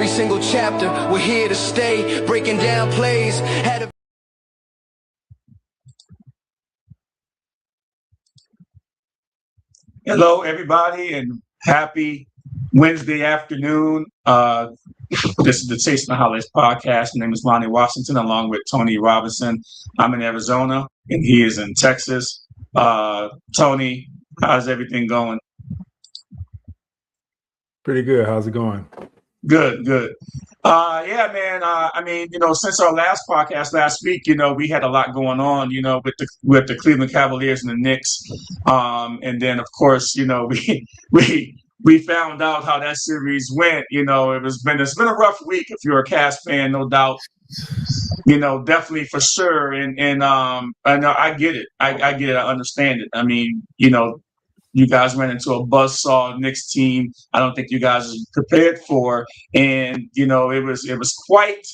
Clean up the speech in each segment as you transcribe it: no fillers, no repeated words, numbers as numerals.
single chapter. We're here to stay, breaking down plays. Hello, everybody, and happy Wednesday afternoon. This is the Chasing the Holidays podcast. My name is Lonnie Washington, along with Tony Robinson. I'm in Arizona, and he is in Texas. Tony, how's everything going? Pretty good. How's it going? Good. Yeah, man. Since our last podcast last week, we had a lot going on, with the Cleveland Cavaliers and the Knicks. And then of course, we found out how that series went. It's been a rough week if you're a Cavs fan, no doubt. Definitely for sure. And I know I get it. I get it. I understand it. I mean, you guys ran into a buzzsaw Knicks team. I don't think you guys are prepared for, and it was quite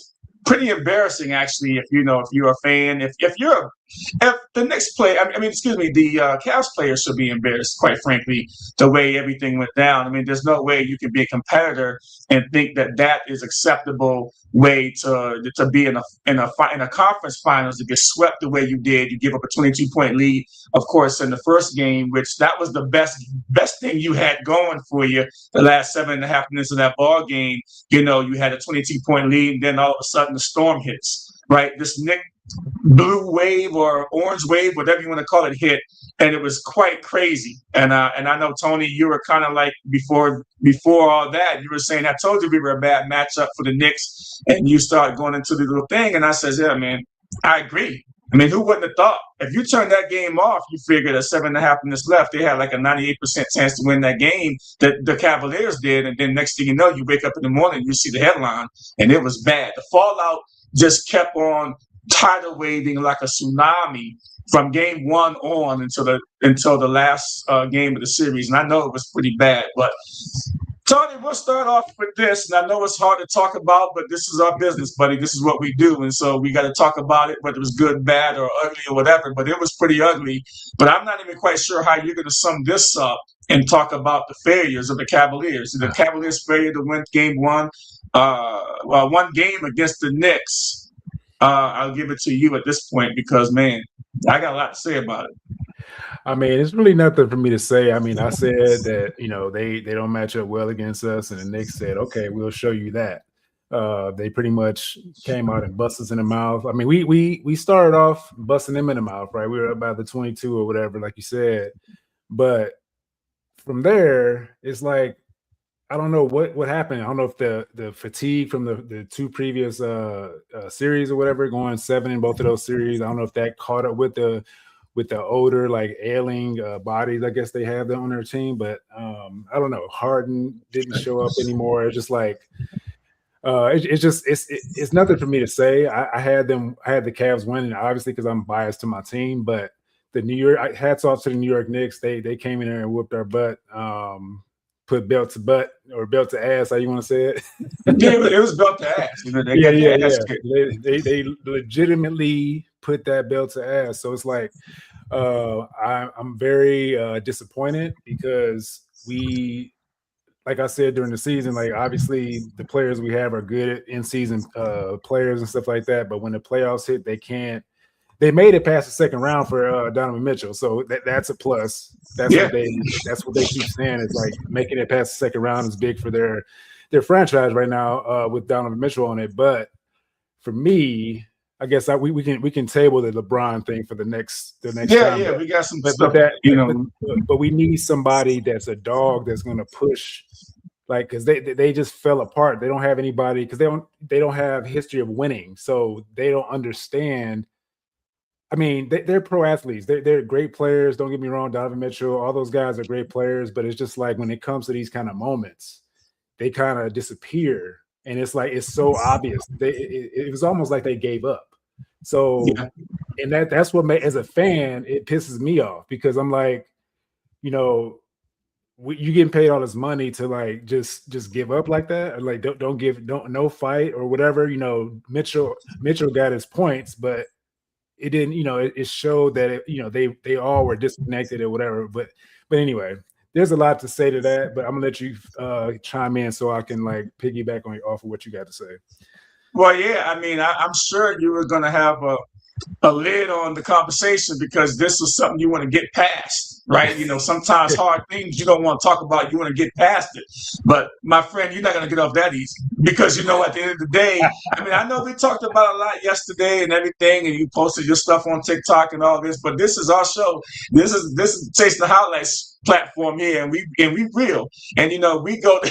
pretty embarrassing actually. If you're a fan, if the Knicks play, the Cavs players should be embarrassed, quite frankly, the way everything went down. I mean, there's no way you can be a competitor and think that is acceptable way to be in a conference finals, to get swept the way you did. You give up a 22-point lead, of course, in the first game, which that was the best thing you had going for you. The last 7.5 minutes of that ball game, you had a 22-point lead, and then all of a sudden the storm hits. Right, this Knicks blue wave or orange wave, whatever you want to call it, hit, and it was quite crazy. And I know, Tony, you were kind of like before all that, you were saying, I told you we were a bad matchup for the Knicks, and you started going into the little thing, and I said, yeah, man, I agree. I mean, who wouldn't have thought? If you turned that game off, you figured at 7.5 minutes left, they had like a 98% chance to win that game, that the Cavaliers did, and then next thing you know, you wake up in the morning, you see the headline, and it was bad. The fallout just kept on tidal waving like a tsunami from game one on until the last game of the series. And I know it was pretty bad, but Tony, we'll start off with this. And I know it's hard to talk about, but this is our business, buddy. This is what we do. And so we got to talk about it, whether it was good, bad, or ugly or whatever. But it was pretty ugly. But I'm not even quite sure how you're going to sum this up and talk about the failures of the Cavaliers. The Cavaliers' failure to win game one, one game against the Knicks. I'll give it to you at this point because, man, I got a lot to say about it. I mean, it's really nothing for me to say. I mean, I said that, they don't match up well against us, and the Knicks said, okay, we'll show you that. They pretty much came out and busted us in the mouth. I mean, we started off busting them in the mouth, right? We were about the 22 or whatever, like you said. But from there, it's like, I don't know what happened. I don't know if the fatigue from the two previous series or whatever, going 7 in both of those series, I don't know if that caught up with the older, like ailing bodies, I guess they have them on their team. But I don't know. Harden didn't show up anymore. It's just like it's nothing for me to say. I had the Cavs winning, obviously, because I'm biased to my team. But the New York, hats off to the New York Knicks. They came in there and whooped our butt. Put belt to butt or belt to ass, how you want to say it? Yeah, it was belt to ass. They legitimately put that belt to ass. So it's like I'm very disappointed because we, like I said during the season, like obviously the players we have are good in-season players and stuff like that. But when the playoffs hit, they can't. They made it past the second round for Donovan Mitchell, so that's a plus. That's what they keep saying. It's like making it past the second round is big for their franchise right now with Donovan Mitchell on it. But for me, I guess we can table the LeBron thing for the next time. Yeah, we got some stuff. But we need somebody that's a dog that's going to push. Like, because they just fell apart. They don't have anybody because they don't have history of winning, so they don't understand. I mean, they're pro athletes. They're great players. Don't get me wrong, Donovan Mitchell, all those guys are great players. But it's just like when it comes to these kind of moments, they kind of disappear, and it's like it's so obvious. It was almost like they gave up. So, and that's what as a fan, it pisses me off because I'm like, you getting paid all this money to like just give up like that, or like don't no fight or whatever. Mitchell got his points, but it didn't, it showed that they all were disconnected or whatever. But anyway, there's a lot to say to that, but I'm gonna let you chime in so I can like piggyback off of what you got to say. Well, yeah, I mean, I'm sure you were going to have a lid on the conversation because this is something you want to get past, right? You know, sometimes hard things you don't want to talk about, you want to get past it. But my friend, you're not going to get off that easy because, you know, at the end of the day, I mean, I know we talked about a lot yesterday and everything, and you posted your stuff on TikTok and all this, but this is our show. This is Chasing the Highlights platform here, and we real. And, you know, we go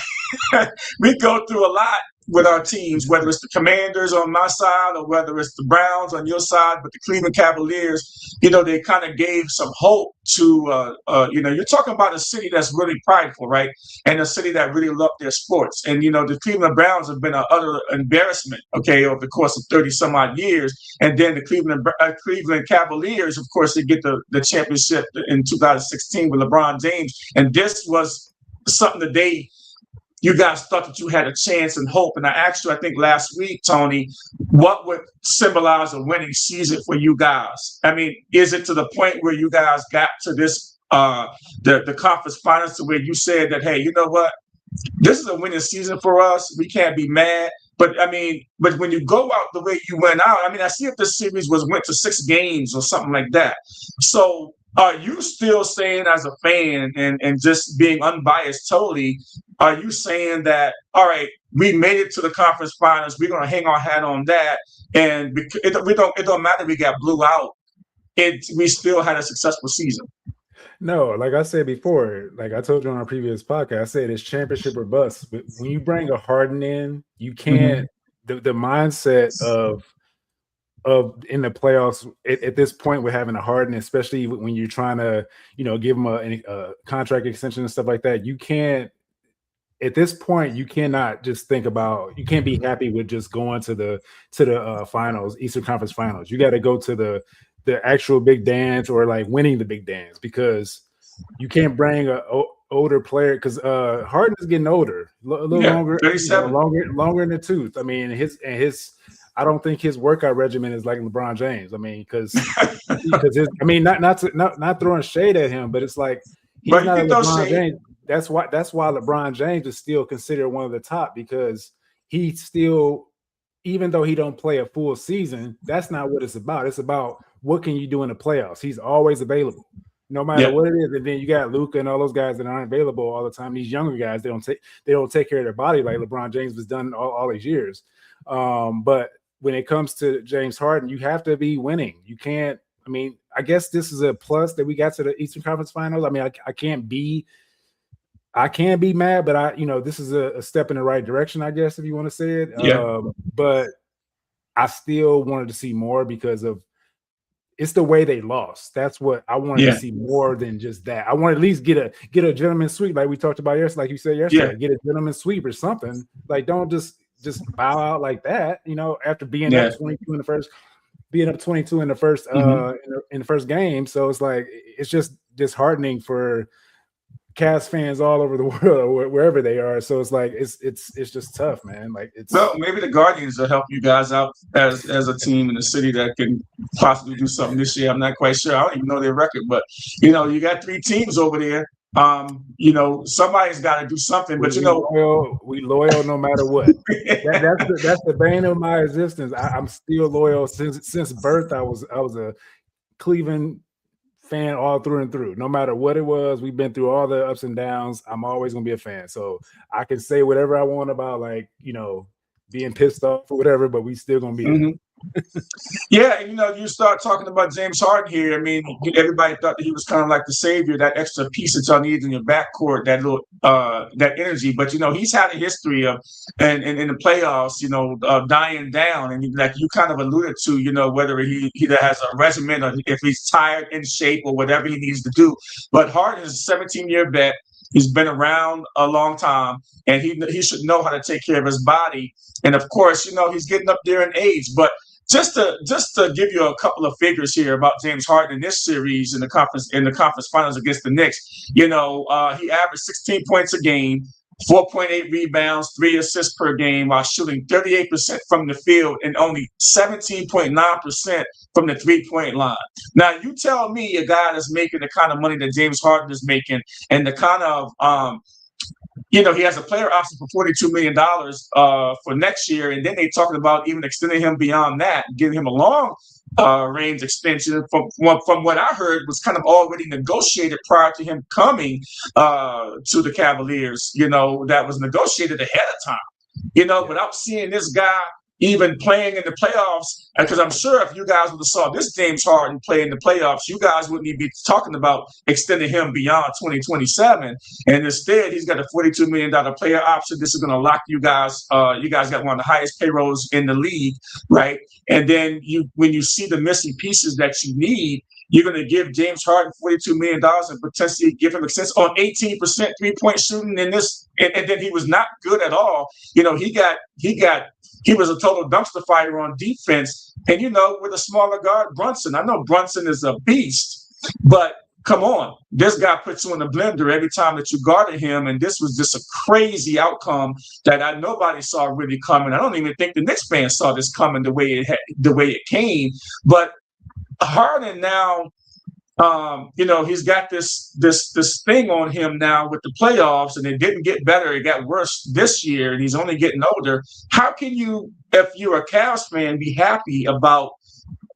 we go through a lot with our teams, whether it's the Commanders on my side or whether it's the Browns on your side, but the Cleveland Cavaliers, you know, they kind of gave some hope to, you know, you're talking about a city that's really prideful, right? And a city that really loved their sports. And, you know, the Cleveland Browns have been an utter embarrassment, okay, over the course of 30 some odd years. And then the Cleveland Cavaliers, of course, they get the championship in 2016 with LeBron James. And this was something that you guys thought that you had a chance and hope. And I asked you, I think last week, Tony, what would symbolize a winning season for you guys? I mean, is it to the point where you guys got to this, the conference finals to where you said that, hey, you know what? This is a winning season for us. We can't be mad. But I mean, but when you go out the way you went out, I mean, I see if this series went to 6 games or something like that. So are you still saying as a fan and just being unbiased totally, are you saying that, all right, we made it to the conference finals, we're going to hang our hat on that, and it don't matter if we got blew out, we still had a successful season? No, like I said before, like I told you on our previous podcast, I said it's championship or bust. But when you bring a Harden in, you can't the mindset of in the playoffs at this point with having a Harden, especially when you're trying to, you know, give him a contract extension and stuff like that. You can't, at this point, you cannot just think about, you can't be happy with just going to the finals, Eastern Conference Finals. You got to go to the actual big dance or like winning the big dance, because you can't bring a older player, because Harden is getting older, a little longer, longer in the tooth. I mean, his I don't think his workout regimen is like LeBron James. I mean, because his, I mean, not throwing shade at him, but it's like he's not a LeBron James. That's why LeBron James is still considered one of the top, because he still, even though he don't play a full season, that's not what it's about. It's about what can you do in the playoffs. He's always available, no matter what it is. And then you got Luka and all those guys that aren't available all the time. These younger guys, they don't take care of their body like LeBron James has done all these years. But when it comes to James Harden, you have to be winning. You can't. I mean, I guess this is a plus that we got to the Eastern Conference Finals. I mean, I can't be mad, but this is a step in the right direction, I guess, if you want to say it. Yeah. But I still wanted to see more because of it's the way they lost. That's what I wanted to see, more than just that. I want to at least get a gentleman's sweep, like we talked about yesterday, like you said yesterday. Get a gentleman's sweep or something. Like, don't just bow out like that, after being up 22 in the first, in the first game. So it's like, it's just disheartening for Cavs fans all over the world or wherever they are. So it's like it's just tough, man. Like, maybe the Guardians will help you guys out as a team in the city that can possibly do something this year. I'm not quite sure. I don't even know their record, but you got 3 teams over there. Somebody's got to do something. But we loyal no matter what. That's the bane of my existence. I'm still loyal since birth. I was a Cleveland fan all through and through. No matter what it was, we've been through all the ups and downs. I'm always gonna be a fan. So I can say whatever I want about, like, being pissed off or whatever, but we still gonna be Yeah, you start talking about James Harden here. I mean, everybody thought that he was kind of like the savior, that extra piece that y'all need in your backcourt, that little that energy. But he's had a history of, and in the playoffs, dying down, and like you kind of alluded to, whether he has a regimen or if he's tired, in shape, or whatever he needs to do. But Harden is a 17-year vet. He's been around a long time, and he should know how to take care of his body. And of course, he's getting up there in age, but just to give you a couple of figures here about James Harden in this series in the conference finals against the Knicks, he averaged 16 points a game, 4.8 rebounds, 3 assists per game, while shooting 38% from the field and only 17.9% from the three-point line. Now, you tell me a guy that's making the kind of money that James Harden is making and the kind of he has a player option for $42 million for next year, and then they're talking about even extending him beyond that, giving him a long range extension. From what I heard, was kind of already negotiated prior to him coming to the Cavaliers. That was negotiated ahead of time. Without seeing this guy even playing in the playoffs, because I'm sure if you guys would have saw this James Harden play in the playoffs, you guys wouldn't even be talking about extending him beyond 2027. And instead, he's got a $42 million player option. This is going to lock you guys. You guys got one of the highest payrolls in the league, right? And then when you see the missing pieces that you need, you're going to give James Harden $42 million and potentially give him a sense on 18% three-point shooting in this. And then he was not good at all. He was a total dumpster fire on defense. And, with a smaller guard, Brunson, I know Brunson is a beast, but come on, this guy puts you in the blender every time that you guarded him. And this was just a crazy outcome that nobody saw really coming. I don't even think the Knicks fans saw this coming the way it came. But Harden now, he's got this thing on him now with the playoffs, and it didn't get better. It got worse this year, and he's only getting older. How can you, if you're a Cavs fan, be happy about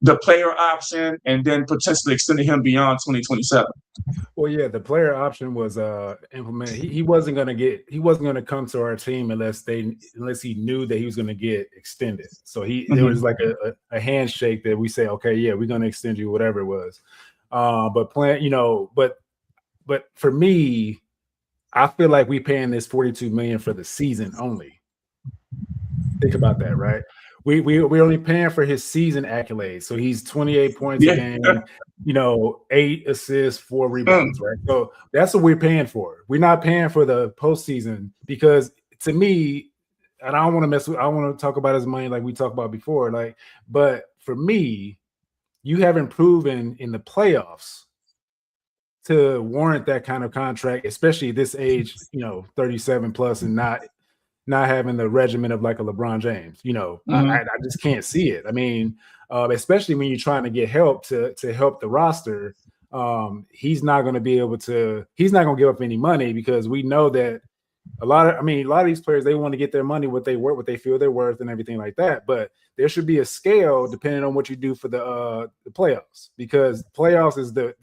the player option and then potentially extending him beyond 2027? Well, yeah, the player option was implemented. He wasn't going to come to our team unless he knew that he was going to get extended. So there was like a handshake that we say, okay, yeah, we're going to extend you, whatever it was. But for me, I feel like we paying this $42 million for the season only. Think about that, right? We're only paying for his season accolades. So he's 28 points a game, 8 assists, 4 rebounds, right? So that's what we're paying for. We're not paying for the postseason because, to me, and I want to talk about his money like we talked about before, but for me, you haven't proven in the playoffs to warrant that kind of contract, especially at this age, 37 plus, and not having the regimen of like a LeBron James. I just can't see it. I mean, especially when you're trying to get help to help the roster, he's not going to give up any money, because we know that a lot of these players, they want to get their money, what they feel they're worth and everything like that. But there should be a scale depending on what you do for the playoffs, because playoffs is the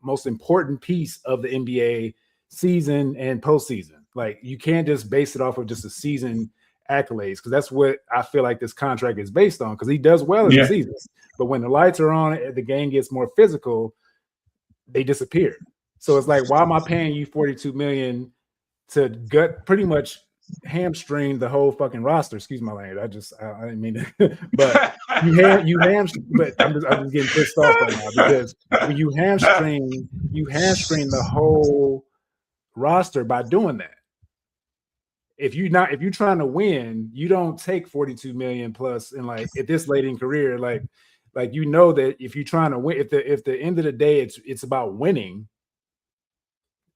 most important piece of the NBA season and postseason. Like, you can't just base it off of just a season accolades, because that's what I feel like this contract is based on, because he does well in the season. But when the lights are on, the game gets more physical, they disappear. So it's like, why am I paying you $42 million to pretty much hamstring the whole fucking roster? Excuse my language. I didn't mean to, but but I'm just getting pissed off right now, because when you hamstring the whole roster by doing that. If you're trying to win, you don't take $42 million plus, and like at this late in career, like that if you're trying to win, if the end of the day it's about winning,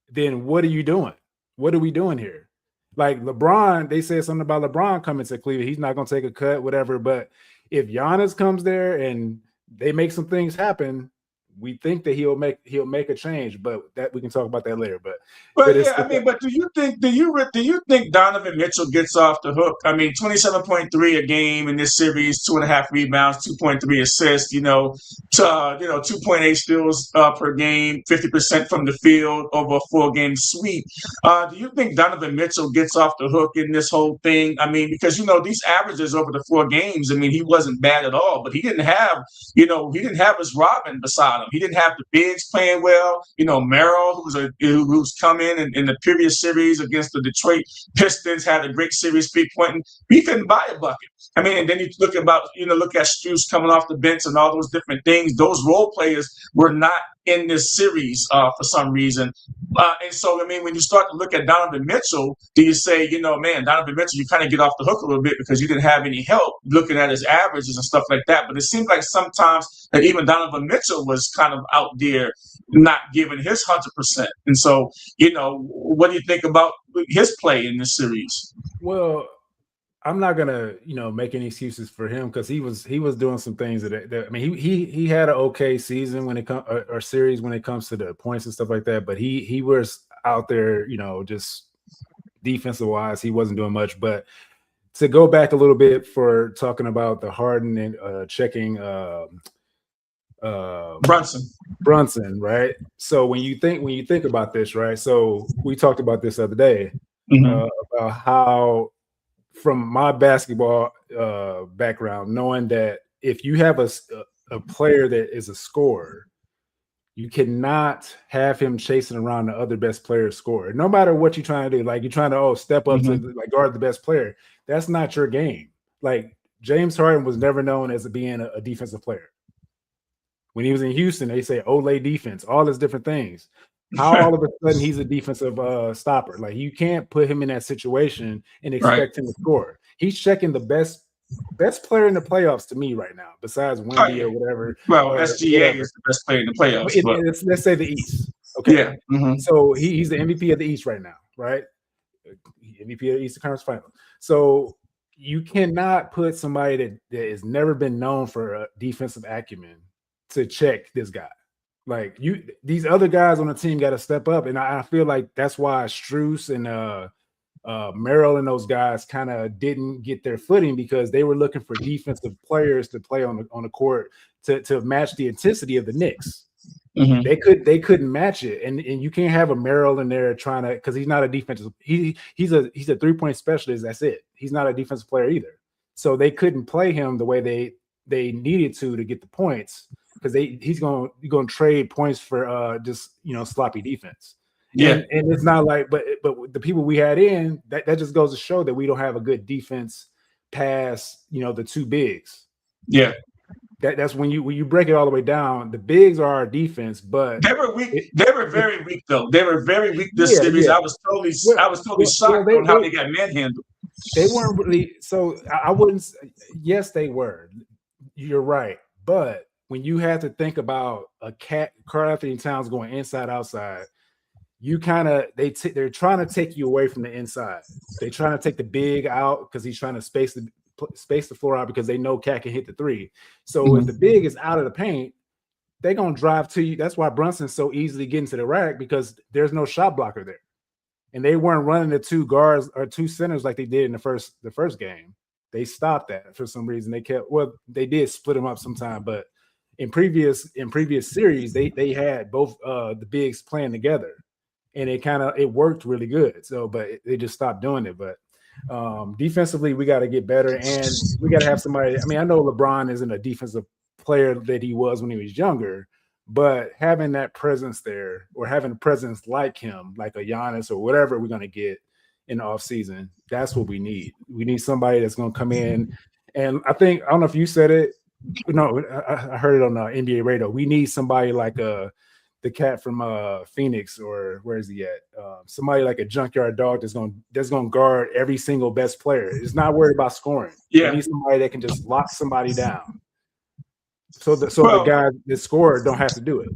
then what are you doing? What are we doing here? Like LeBron, they said something about LeBron coming to Cleveland. He's not going to take a cut, whatever. But if Giannis comes there and they make some things happen, we think that he'll make a change. But that we can talk about that later. But yeah, I mean, but do you think Donovan Mitchell gets off the hook? I mean, 27.3 a game in this series, 2.5 rebounds, 2.3 assists. 2.8 steals per game, 50% from the field over a 4-game sweep. Do you think Donovan Mitchell gets off the hook in this whole thing? I mean, because these averages over the 4 games. I mean, he wasn't bad at all, but he didn't have his Robin beside him. He didn't have the bigs playing well. Merrill, who's come in the previous series against the Detroit Pistons, had a great series, 3-pointing. He couldn't buy a bucket. I mean, and then look at Strus coming off the bench and all those different things. Those role players were not in this series for some reason. And so, I mean, when you start to look at Donovan Mitchell, do you say, man, Donovan Mitchell, you kind of get off the hook a little bit because you didn't have any help looking at his averages and stuff like that. But it seems like sometimes that even Donovan Mitchell was kind of out there not giving his 100%. And so, what do you think about his play in this series? Well, I'm not gonna, make any excuses for him because he was doing some things that I mean, he had an okay season when it comes or series when it comes to the points and stuff like that. But he was out there, just defensive wise, he wasn't doing much. But to go back a little bit for talking about the Harden and checking Brunson, right? So when you think about this, right? So we talked about this the other day about how, from my basketball background, knowing that if you have a player that is a scorer, you cannot have him chasing around the other best player scorer. No matter what you're trying to do, like you're trying to step up to guard the best player. That's not your game. Like James Harden was never known as being a defensive player. When he was in Houston, they say Olay defense, all these different things. How all of a sudden he's a defensive stopper? Like you can't put him in that situation and expect him to score. He's checking the best player in the playoffs to me right now, besides Wendy or whatever. Well, SGA is the best player in the playoffs. Let's say the East. Okay. Yeah. Mm-hmm. So he's the MVP of the East right now, right? MVP of the Eastern Conference Final. So you cannot put somebody that has never been known for a defensive acumen to check this guy. Like these other guys on the team got to step up, and I feel like that's why Strus and Merrill and those guys kind of didn't get their footing because they were looking for defensive players to play on the court to match the intensity of the Knicks. Mm-hmm. They couldn't match it, and you can't have a Merrill in there trying to, because he's not a defensive. He's a 3-point specialist. That's it. He's not a defensive player either. So they couldn't play him the way they needed to get the points. Because he's going to trade points for just sloppy defense. Yeah, and it's not like, but the people we had in that just goes to show that we don't have a good defense past the two bigs. Yeah, that's when you break it all the way down. The bigs are our defense, but they were weak. They were very weak though. They were very weak this series. Yeah. I was totally shocked on how they got manhandled. They weren't really. So I wouldn't. Yes, they were. You're right, but when you have to think about Karl-Anthony Towns going inside outside, you they're trying to take you away from the inside. They're trying to take the big out because he's trying to space the floor out because they know Cat can hit the three. So if the big is out of the paint, they're gonna drive to you. That's why Brunson's so easily getting to the rack because there's no shot blocker there. And they weren't running the two guards or two centers like they did in the first game. They stopped that for some reason. They did split them up sometime, but in previous series, they had both the bigs playing together, and it worked really good. So, but they just stopped doing it. But defensively, we got to get better, and we got to have somebody. I mean, I know LeBron isn't a defensive player that he was when he was younger, but having that presence there, or having a presence like him, like a Giannis or whatever we're going to get in the offseason, that's what we need. We need somebody that's going to come in, and I don't know if you said it. No, I heard it on NBA radio. We need somebody like the cat from Phoenix, or where is he at? Somebody like a junkyard dog that's gonna guard every single best player. It's not worried about scoring. Yeah, we need somebody that can just lock somebody down. So the guys that score don't have to do it.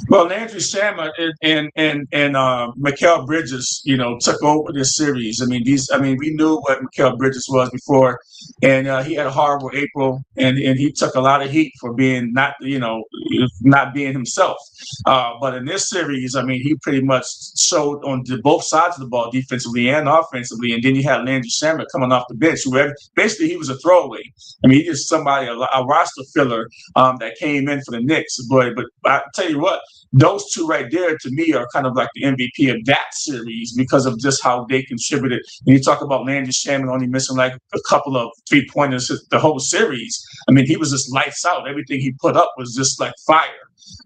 Well, Landry Shamet and Mikal Bridges, took over this series. I mean, we knew what Mikal Bridges was before, and he had a horrible April, and he took a lot of heat for being not being himself. But in this series, I mean, he pretty much showed on both sides of the ball, defensively and offensively. And then you had Landry Shamet coming off the bench, who basically he was a throwaway. I mean, he just somebody, a roster filler that came in for the Knicks. But I tell you what, those two right there to me are kind of like the MVP of that series because of just how they contributed. When you talk about Landry Shamet only missing like a couple of 3-pointers the whole series, I mean, he was just lights out. Everything he put up was just like fire.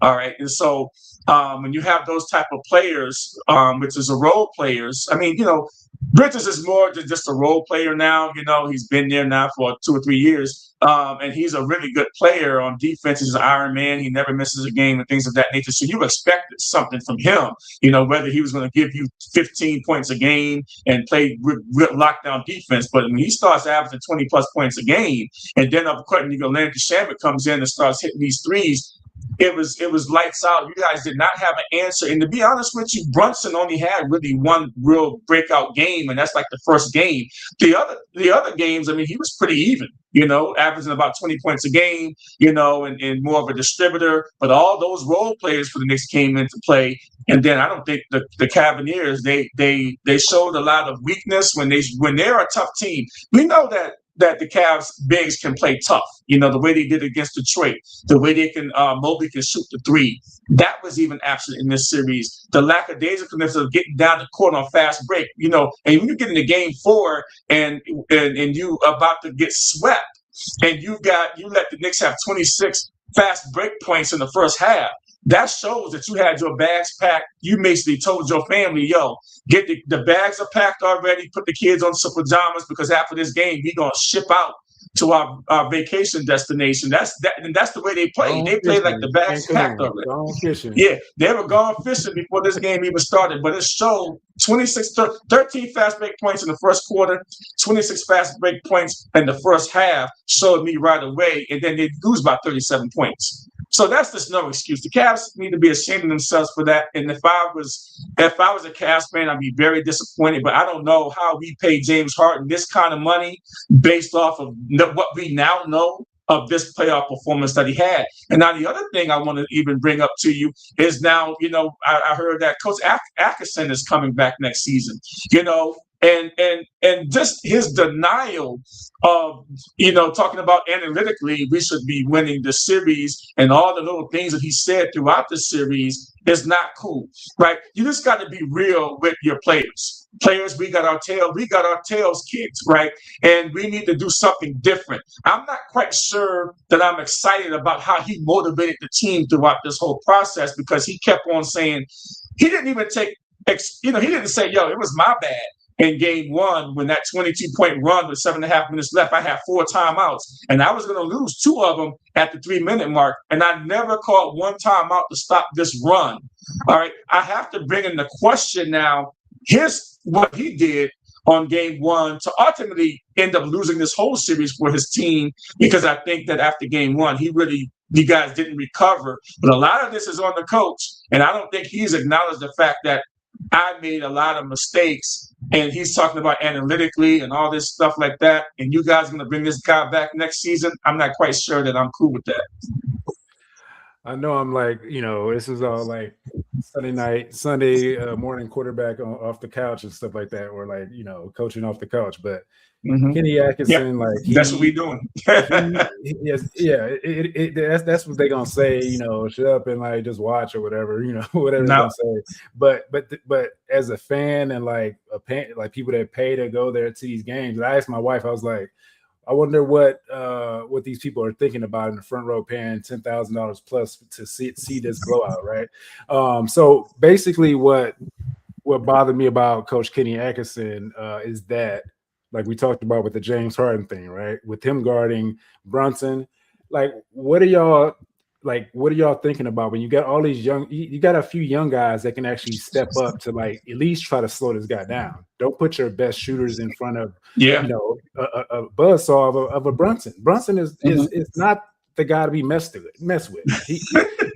All right. And so when you have those type of players, which is a role players, I mean, Bridges is more than just a role player now. He's been there now for 2 or 3 years. And he's a really good player on defense. He's an Iron Man. He never misses a game and things of that nature. So you expected something from him, whether he was going to give you 15 points a game and play lockdown defense. But when he starts averaging 20 plus points a game, and then up course, Landry Shamet comes in and starts hitting these threes, it was lights out. You guys did not have an answer. And to be honest with you, Brunson only had really one real breakout game, and that's like the first game. The other games, he was pretty even, averaging about 20 points a game, and more of a distributor. But all those role players for the Knicks came into play. And then I don't think the Cavaliers, they showed a lot of weakness when they're a tough team. We know that the Cavs bigs can play tough, the way they did against Detroit, the way they can Mobley can shoot the three. That was even absent in this series. The lackadaisicalness of getting down the court on fast break, and when you get into game 4 and you about to get swept, and you let the Knicks have 26 fast break points in the first half. That shows that you had your bags packed. You basically told your family, yo, get the bags are packed already. Put the kids on some pajamas because after this game, we're going to ship out to our vacation destination. That's the way they play. They play like the bags packed already. Yeah, they were gone fishing before this game even started. But it showed 13 fast break points in the first quarter, 26 fast break points in the first half showed me right away. And then they lose by 37 points. So that's just no excuse. The Cavs need to be ashamed of themselves for that. And if I was a Cavs fan, I'd be very disappointed. But I don't know how we pay James Harden this kind of money based off of what we now know of this playoff performance that he had. And now the other thing I want to even bring up to you is now, I heard that Coach Atkinson is coming back next season, and just his denial of, talking about analytically, we should be winning the series and all the little things that he said throughout the series is not cool, right? You just got to be real with your players. Players, we got our tails kicked, right? And we need to do something different. I'm not quite sure that I'm excited about how he motivated the team throughout this whole process, because he kept on saying, he didn't even take, he didn't say, yo, it was my bad. In game 1, when that 22-point run with 7.5 minutes left, I had 4 timeouts, and I was going to lose 2 of them at the 3-minute mark, and I never called one timeout to stop this run. All right, I have to bring in the question now. Here's what he did on game 1 to ultimately end up losing this whole series for his team, because I think that after game 1, you guys didn't recover. But a lot of this is on the coach, and I don't think he's acknowledged the fact that I made a lot of mistakes, and he's talking about analytically and all this stuff like that. And you guys are going to bring this guy back next season? I'm not quite sure that I'm cool with that. I know I'm like, this is all like Sunday morning quarterback off the couch and stuff like that, or like, coaching off the couch. But Kenny Atkinson, that's what we doing. That's what they're gonna say. Shut up and like just watch or whatever. Whatever they're gonna say. But as a fan and like people that pay to go there to these games, I asked my wife. I was like, I wonder what these people are thinking about in the front row, paying $10,000 plus to see this blowout, right? So basically, what bothered me about Coach Kenny Atkinson is that, like we talked about with the James Harden thing, right? With him guarding Brunson, what are y'all thinking about when you got all these you got a few young guys that can actually step up to at least try to slow this guy down? Don't put your best shooters in front of a buzzsaw of a Brunson. Brunson is not the guy to be messed with.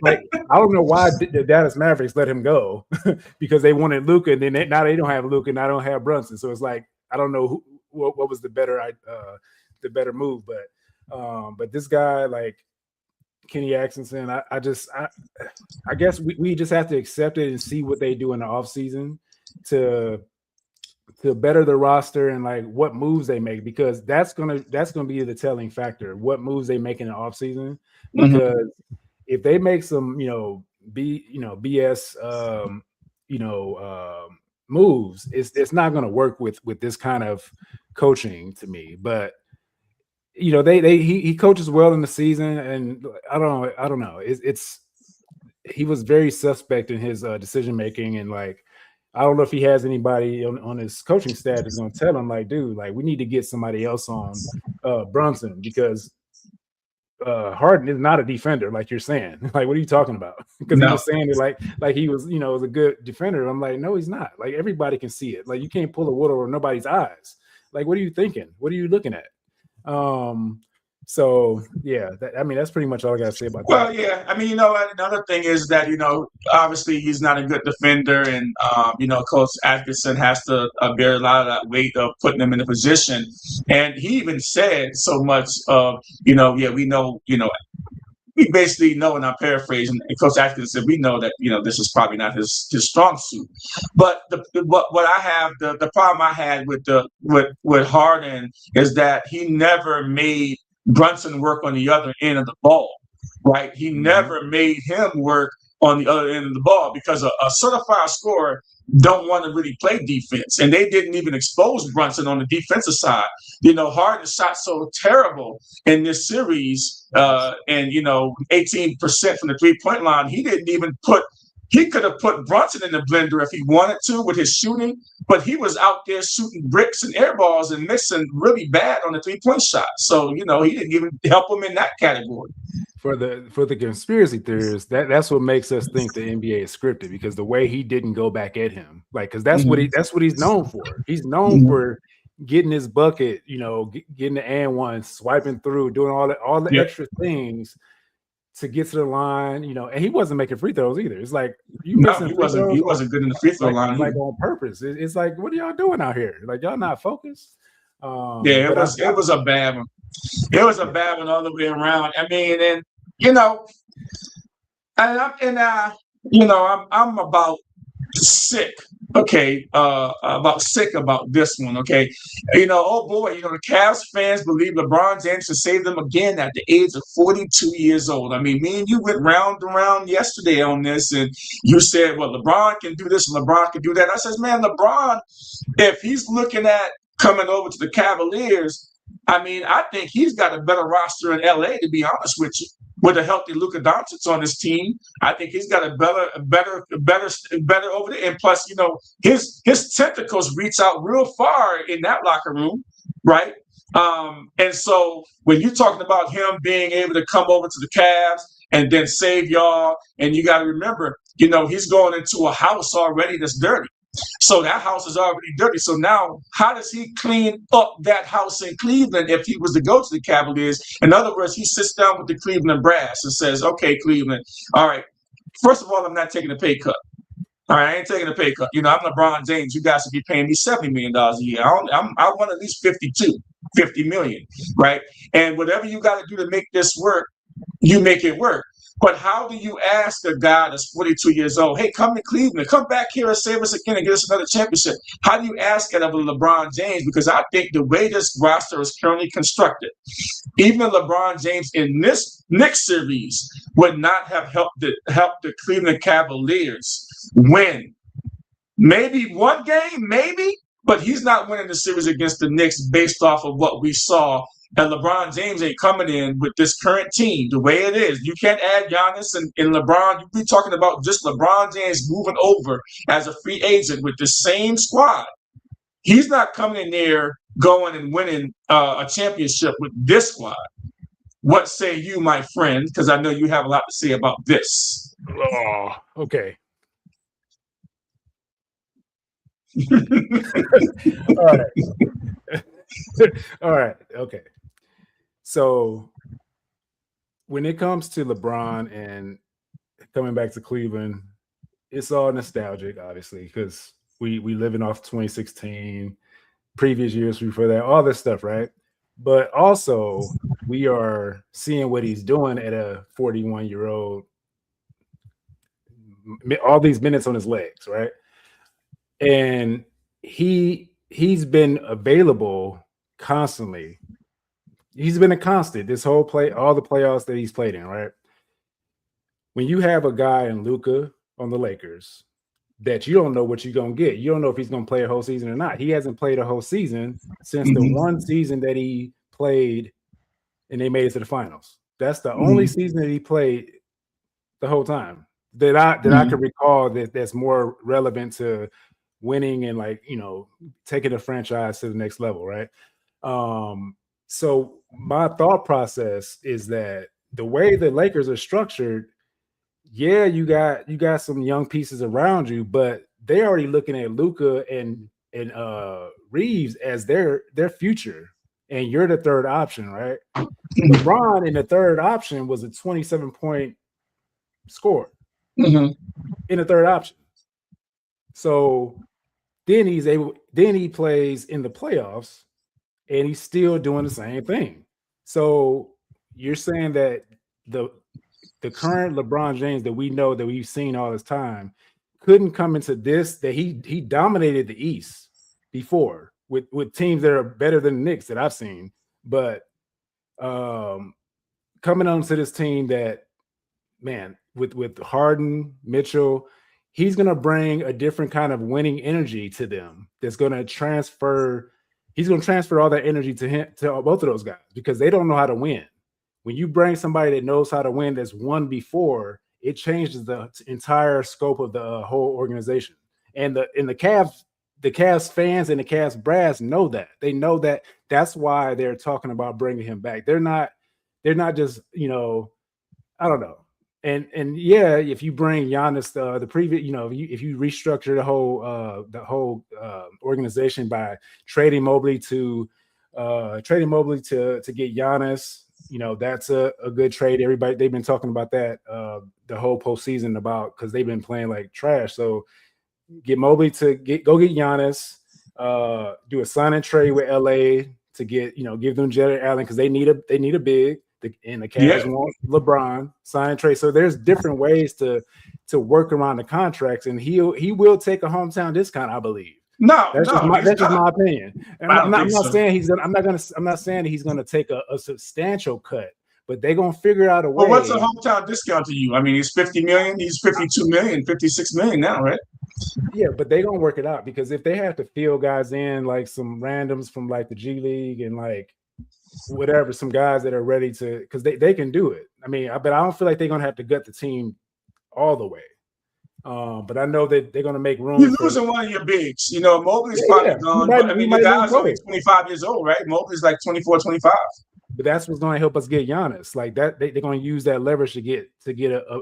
I don't know why the Dallas Mavericks let him go because they wanted Luka, and then now they don't have Luka, and I don't have Brunson. So it's like, I don't know what was the better move, but this guy Kenny Atkinson, I guess we just have to accept it and see what they do in the offseason to better the roster and what moves they make, because that's gonna be the telling factor, what moves they make in the offseason. Because if they make some BS moves, it's not going to work with this kind of coaching to me. But he coaches well in the season, and I don't know. He was very suspect in his decision making, and I don't know if he has anybody on his coaching staff that's going to tell him, like, dude, like, we need to get somebody else on Brunson, because Harden is not a defender, like you're saying. Like, what are you talking about? Because he was saying it like he was, was a good defender. I'm like, no, he's not. Like, everybody can see it. Like, you can't pull a wool over nobody's eyes. Like, what are you thinking? What are you looking at? So yeah, that's pretty much all I got to say about that. Well, yeah, I mean, another thing is that obviously he's not a good defender, and Coach Atkinson has to bear a lot of that weight of putting him in a position. And he even said so much of, yeah, we know, we basically know, and I'm paraphrasing, and Coach Atkinson said, we know that, this is probably not his strong suit. But what I have, the problem I had with Harden is that he never made Brunson work on the other end of the ball, right? He never made him work on the other end of the ball, because a certified scorer don't want to really play defense, and they didn't even expose Brunson on the defensive side. Harden shot so terrible in this series, and 18% from the 3-point line. He didn't even he could have put Brunson in the blender if he wanted to with his shooting, but he was out there shooting bricks and air balls and missing really bad on the 3-point shot. So, he didn't even help him in that category. For the conspiracy theorists, that's what makes us think the NBA is scripted, because the way he didn't go back at him, like, because that's what he's known for. He's known for getting his bucket, getting the and one, swiping through, doing all the extra things to get to the line, and he wasn't making free throws either. It's like, he wasn't good in the free throw line, like on purpose. It's like, what are y'all doing out here? Like, y'all not focused. It was a bad one. It was a bad one all the way around. I mean, and I'm about sick. Okay, about sick about this one. Okay, oh boy, the Cavs fans believe LeBron James can save them again at the age of 42 years old. I mean, me and you went round and round yesterday on this, and you said, well, LeBron can do this and LeBron can do that. I says, man, LeBron, if he's looking at coming over to the Cavaliers, I mean, I think he's got a better roster in LA, to be honest with you. With a healthy Luka Doncic on his team, I think he's got a better over there. And plus, his tentacles reach out real far in that locker room, right? And so when you're talking about him being able to come over to the Cavs and then save y'all, and you got to remember, he's going into a house already that's dirty. So that house is already dirty. So now, how does he clean up that house in Cleveland if he was to go to the Cavaliers? In other words, he sits down with the Cleveland brass and says, okay, Cleveland, all right, first of all, I'm not taking a pay cut. All right, I ain't taking a pay cut. I'm LeBron James. You guys should be paying me $70 million a year. I want at least 50 million, right? And whatever you got to do to make this work, you make it work. But how do you ask a guy that's 42 years old, hey, come to Cleveland, come back here and save us again and get us another championship? How do you ask that of a LeBron James? Because I think the way this roster is currently constructed, even LeBron James in this next series would not have helped the Cleveland Cavaliers win. Maybe one game, maybe, but he's not winning the series against the Knicks based off of what we saw. And LeBron James ain't coming in with this current team the way it is. You can't add Giannis and LeBron. You'll be talking about just LeBron James moving over as a free agent with the same squad. He's not coming in there going and winning a championship with this squad. What say you, my friend? Because I know you have a lot to say about this. Oh, okay. All right. All right. Okay. So when it comes to LeBron and coming back to Cleveland, it's all nostalgic, obviously, because we living off 2016, previous years before that, all this stuff, right? But also we are seeing what he's doing at a 41-year-old, all these minutes on his legs, right? And he's been available constantly. He's been a constant this whole all the playoffs that he's played in, right? When you have a guy in Luka on the Lakers that you don't know what you're going to get. You don't know if he's going to play a whole season or not. He hasn't played a whole season since the one season that he played and they made it to the finals. That's the only season that he played the whole time that I can recall that's more relevant to winning and like, taking the franchise to the next level, right? So my thought process is that the way the Lakers are structured, yeah, you got some young pieces around you, but they're already looking at Luka and Reeves as their future, and you're the third option, right? LeBron in the third option was a 27-point scorer in the third option. So then he plays in the playoffs, and he's still doing the same thing. So you're saying that the current LeBron James that we know, that we've seen all this time, couldn't come into this, that he dominated the East before with teams that are better than the Knicks that I've seen, but coming onto this team that, man, with Harden, Mitchell, he's going to bring a different kind of winning energy to them. That's going to transfer. He's going to transfer all that energy to both of those guys, because they don't know how to win. When you bring somebody that knows how to win, that's won before, it changes the entire scope of the whole organization. And the Cavs fans and the Cavs brass know that. They know that. That's why they're talking about bringing him back. They're not just, I don't know. And yeah, if you bring Giannis, the previous, if you restructure the whole organization by trading Mobley to get Giannis, that's a good trade. Everybody, they've been talking about that the whole postseason, because they've been playing like trash. So get Mobley to go get Giannis, do a sign and trade with LA to get, give them Jared Allen, because they need a big. And the Cavs want LeBron, sign and trade. So there's different ways to work around the contracts, and he will take a hometown discount, I believe. That's just my opinion. And I'm not saying he's gonna take a substantial cut, but they're gonna figure out a way. Well, what's a hometown discount to you? I mean, he's 50 million, he's 52 million, 56 million now, right? Yeah, but they're gonna work it out, because if they have to fill guys in, like some randoms from like the G League and like whatever, some guys that are ready to, because they can do it. I mean, but I don't feel like they're gonna have to gut the team all the way. But I know that they're gonna make room. You're losing one of your bigs. Mobley's probably gone. But, the guy's only 25 years old, right? Mobley's like 24, 25. But that's what's gonna help us get Giannis. Like that, they're gonna use that leverage to get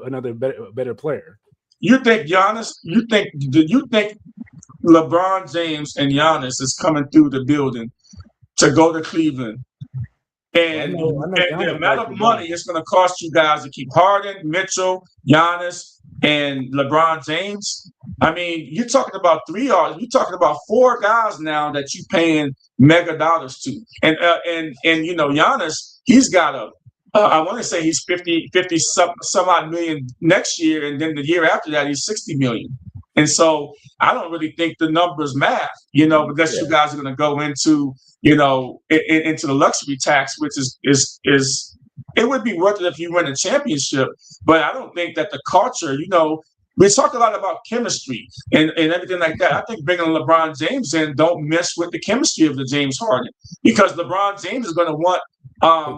another better player. You think Giannis? You think LeBron James and Giannis is coming through the building to go to Cleveland? And the amount of money it's going to cost you guys to keep Harden, Mitchell, Giannis, and LeBron James. I mean, you're talking about you're talking about 4 guys now that you're paying mega dollars to. And Giannis, he's got I want to say he's 50 some odd million next year, and then the year after that he's 60 million. And so I don't really think the numbers math, unless you guys are going to go into into the luxury tax, which is it would be worth it if you win a championship. But I don't think that the culture, we talk a lot about chemistry and everything like that. I think bringing LeBron James in don't mess with the chemistry of the James Harden, because LeBron James is going to want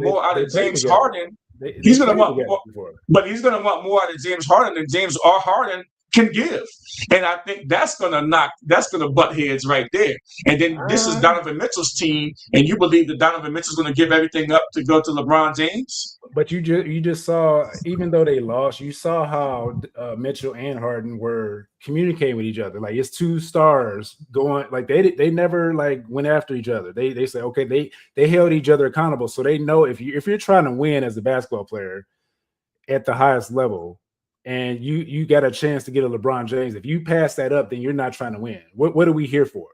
more out of James Harden. He's going to want more, but he's going to want more out of James Harden than James or Harden can give. And I think that's going to butt heads right there. And then this is Donovan Mitchell's team, and you believe that Donovan Mitchell's going to give everything up to go to LeBron James? But you just saw, even though they lost, you saw how Mitchell and Harden were communicating with each other. Like, it's 2 stars going, like they never like went after each other. They say, okay, they held each other accountable. So they know if you're trying to win as a basketball player at the highest level, and you got a chance to get a LeBron James, if you pass that up, then you're not trying to win. What are we here for?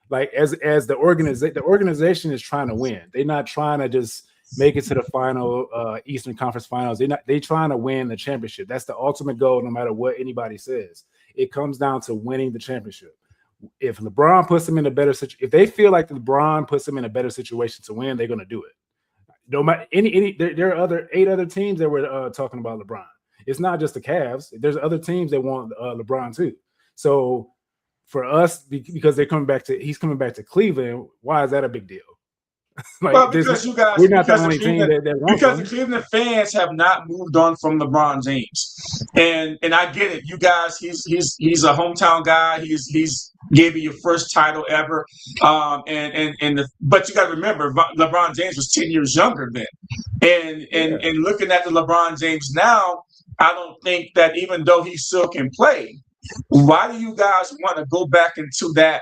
Like, as the organization is trying to win. They're not trying to just make it to the final Eastern Conference Finals. They're trying to win the championship. That's the ultimate goal, no matter what anybody says. It comes down to winning the championship. If LeBron puts them in a better situation, if they feel like LeBron puts them in a better situation to win, they're going to do it. No matter there are 8 other teams that were talking about LeBron. It's not just the Cavs. There's other teams that want LeBron too. So for us, because he's coming back to Cleveland, why is that a big deal? Because you guys, we're not the only team that wants him. The Cleveland fans have not moved on from LeBron James, and I get it. You guys, he's a hometown guy. He's gave you your first title ever. But you got to remember, LeBron James was 10 years younger then. And looking at the LeBron James now, I don't think that even though he still can play, why do you guys want to go back into that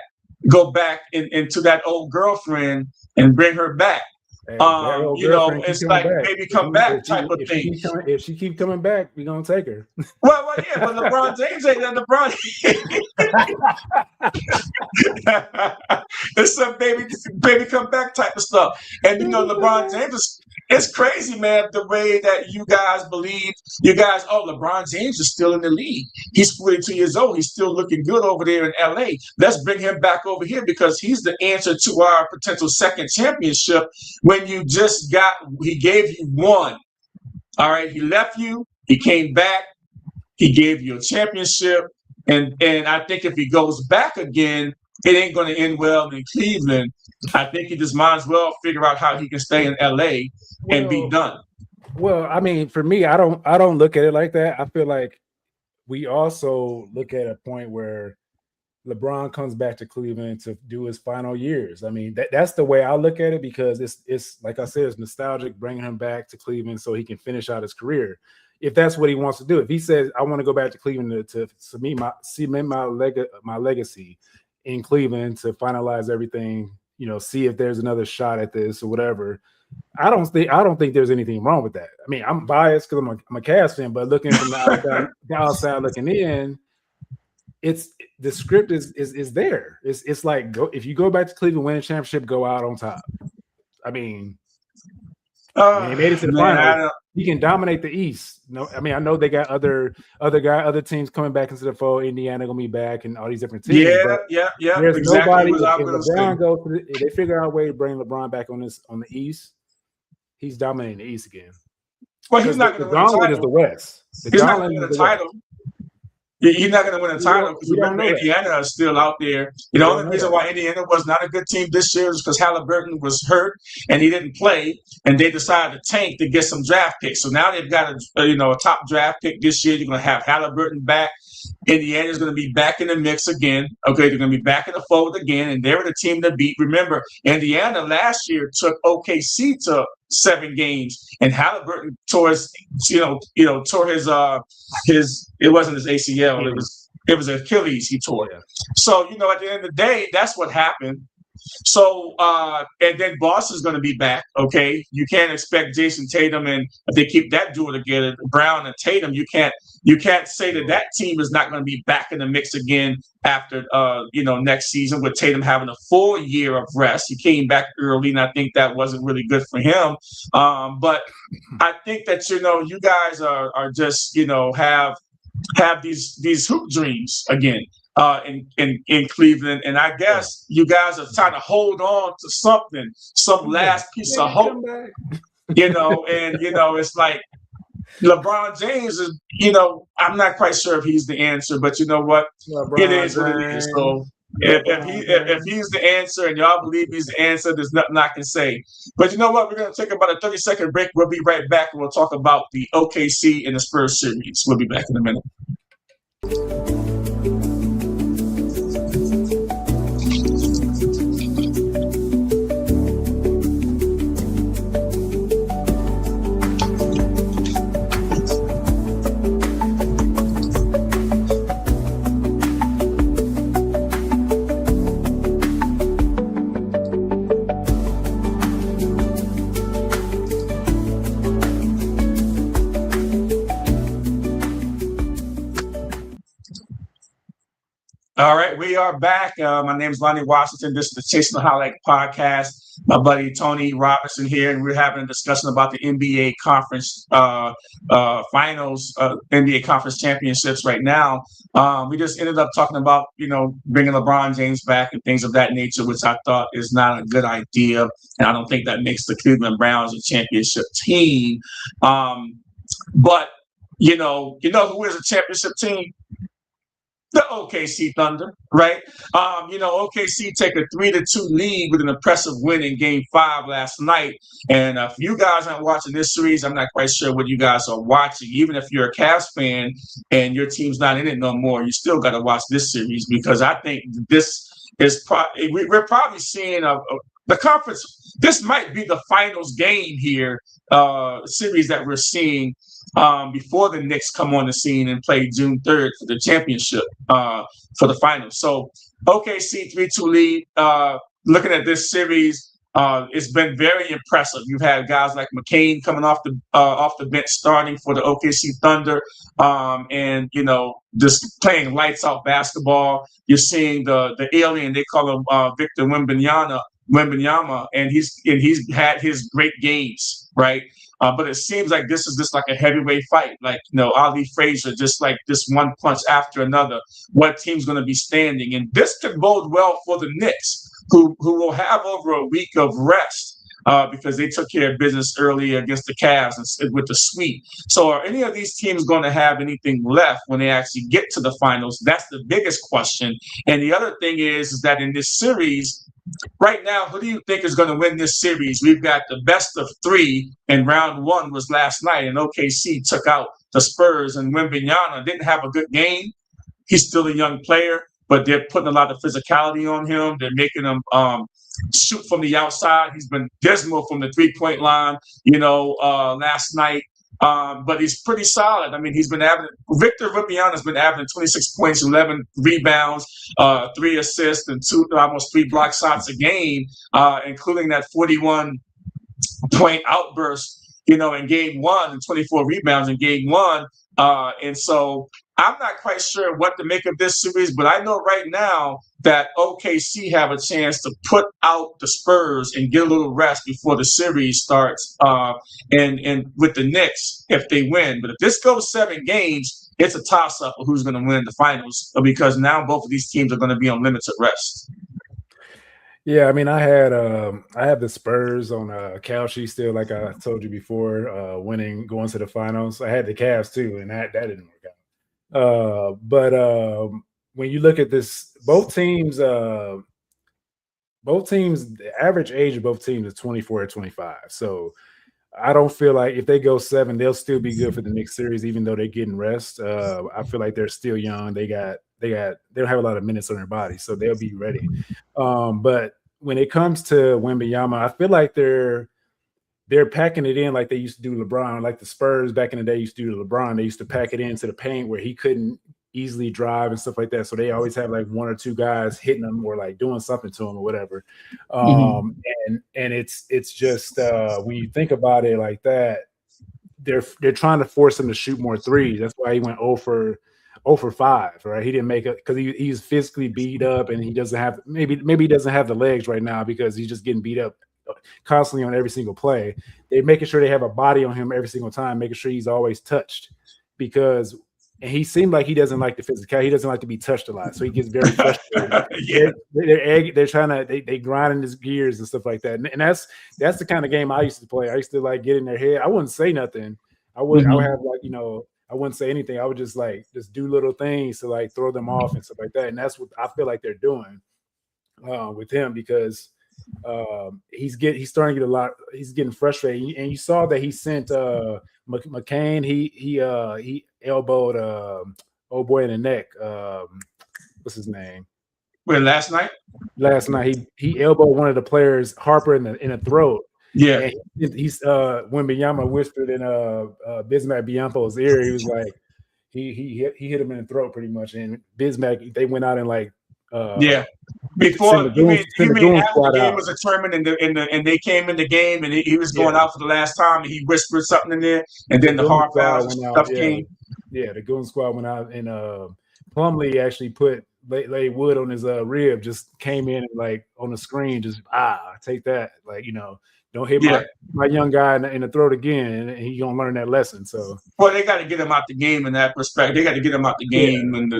old girlfriend and bring her back? It's like maybe come back type of thing. If she keep coming back, we're gonna take her. Well, yeah, but LeBron James ain't LeBron. It's some baby come back type of stuff. And LeBron James it's crazy, man, the way that you guys believe. LeBron James is still in the league. He's 42 years old. He's still looking good over there in LA. Let's bring him back over here because he's the answer to our potential second championship. When he gave you one. All right, he left you, he came back, he gave you a championship, and I think if he goes back again, it ain't going to end well in Cleveland. I think he just might as well figure out how he can stay in LA and be done. Well, I mean, for me, I don't look at it like that. I feel like we also look at a point where LeBron comes back to Cleveland to do his final years. I mean, that's the way I look at it because it's like I said, it's nostalgic bringing him back to Cleveland so he can finish out his career. If that's what he wants to do, if he says, I want to go back to Cleveland to cement my legacy in Cleveland to finalize everything, see if there's another shot at this or whatever. I don't think there's anything wrong with that. I mean, I'm biased because I'm a Cavs fan, but looking from the outside looking in, the script is there. It's like if you go back to Cleveland, win a championship, go out on top. I mean, he made it to the final. He can dominate the East. No, I mean I know they got other teams coming back into the fold. Indiana gonna be back, and all these different teams. Yeah. There's exactly nobody. If LeBron goes, if they figure out a way to bring LeBron back on the East, he's dominating the East again. Well, he's not going to win the title. Is the West. He's not going to win the title. He's not going to win a title because remember Indiana is still out there. The only reason why Indiana was not a good team this year is because Halliburton was hurt and he didn't play, and they decided to tank to get some draft picks. So now they've got a top draft pick this year. You're going to have Halliburton back. Indiana's going to be back in the mix again. Okay, they're going to be back in the fold again, and they were the team to beat. Remember, Indiana last year took OKC to 7 games, and Halliburton tore his it wasn't his ACL, it was Achilles he tore. So at the end of the day, that's what happened. So and then Boston's going to be back. Okay, you can't expect Jason Tatum, and if they keep that duo together, Brown and Tatum, you can't say that team is not going to be back in the mix again after next season with Tatum having a full year of rest. He came back early, and I think that wasn't really good for him. But I think that you guys are just have these hoop dreams again. In Cleveland, and I guess you guys are trying to hold on to something, some last piece of hope, and it's like LeBron James is, I'm not quite sure if he's the answer, but you know what, it is what it is. So if he's the answer and y'all believe he's the answer, there's nothing I can say. But you know what, we're going to take about a 30-second break. We'll be right back and we'll talk about the OKC and the Spurs series. We'll be back in a minute. All right, we are back. My name is Lonnie Washington. This is the Chasing the Highlight podcast. My buddy Tony Robinson here, and we're having a discussion about the NBA conference finals, NBA conference championships right now. We just ended up talking about, bringing LeBron James back and things of that nature, which I thought is not a good idea. And I don't think that makes the Cleveland Browns a championship team. But, who is a championship team? the OKC Thunder, right? OKC take a 3-2 lead with an impressive win in Game 5 last night. And if you guys aren't watching this series, I'm not quite sure what you guys are watching. Even if you're a Cavs fan and your team's not in it no more, you still got to watch this series, because I think this is we're probably seeing the conference. This might be the finals game here, series that we're seeing before the Knicks come on the scene and play June 3rd for the championship, for the finals. So OKC 3-2 lead. Looking at this series, it's been very impressive. You've had guys like McCain coming off the bench starting for the OKC Thunder, and just playing lights out basketball. You're seeing the alien, they call him Victor Wembanyama, and he's had his great games, right? But it seems like this is just like a heavyweight fight, like Ali Frazier, just like this one punch after another. What team's going to be standing? And this could bode well for the Knicks, who will have over a week of rest, because they took care of business early against the Cavs and with the sweep. So are any of these teams going to have anything left when they actually get to the finals? That's the biggest question. And the other thing is that in this series, right now, who do you think is going to win this series? We've got the best of 3, and round 1 was last night, and OKC took out the Spurs, and Wembanyama didn't have a good game. He's still a young player, but they're putting a lot of physicality on him. They're making him shoot from the outside. He's been dismal from the three-point line, last night. But he's pretty solid. I mean, Victor Wembanyama has been averaging 26 points, 11 rebounds, 3 assists, and almost 3 block shots a game, including that 41-point outburst, in Game 1, and 24 rebounds in Game 1. And so I'm not quite sure what to make of this series, but I know right now that OKC have a chance to put out the Spurs and get a little rest before the series starts, and with the Knicks if they win. But if this goes 7 games, it's a toss-up of who's going to win the finals, because now both of these teams are going to be on limited rest. Yeah, I mean, I have the Spurs on a Cal sheet still, like I told you before, going to the finals. I had the Cavs too, and that didn't work out. But when you look at this, both teams, the average age of both teams is 24 or 25. So I don't feel like if they go 7, they'll still be good for the next series, even though they're getting rest. I feel like they're still young. They don't have a lot of minutes on their body, so they'll be ready. But when it comes to Wembanyama, I feel like they're packing it in like they used to do LeBron, like the Spurs back in the day used to do to LeBron. They used to pack it into the paint where he couldn't easily drive and stuff like that. So they always have like 1 or 2 guys hitting him or like doing something to him or whatever. And it's just when you think about it like that, they're trying to force him to shoot more threes. That's why he went 0 for 5, right? He didn't make it because he's physically beat up, and he doesn't have maybe he doesn't have the legs right now because he's just getting beat up constantly on every single play. They're making sure they have a body on him every single time, making sure he's always touched, and he seemed like he doesn't like the physical. He doesn't like to be touched a lot, so he gets very frustrated. Yeah. They're trying to they grinding his gears and stuff like that, and that's the kind of game I used to play. I used to like get in their head. I wouldn't say nothing. I would have like I wouldn't say anything. I would just do little things to like throw them off and stuff like that. And that's what I feel like they're doing with him, because he's starting to get a lot. He's getting frustrated, and you saw that he sent McCain. He elbowed old boy in the neck. What's his name? Wait, last night? Last night he elbowed one of the players, Harper, in the throat. Yeah, and he's Wembanyama whispered in Bismack Biyompo's ear. He was like, he hit him in the throat pretty much. And Bismack, they went out and before you mean after the game was determined and they came in the game and he was going out for the last time and he whispered something in there, and then the hard fouls and stuff came. Yeah, the Goon Squad went out, and Plumlee actually put lay wood on his rib, just came in and like on the screen, just take that, Don't hit my young guy in the throat again, and he's gonna learn that lesson. So, well, they got to get him out the game in that perspective. They got to get him out the game, and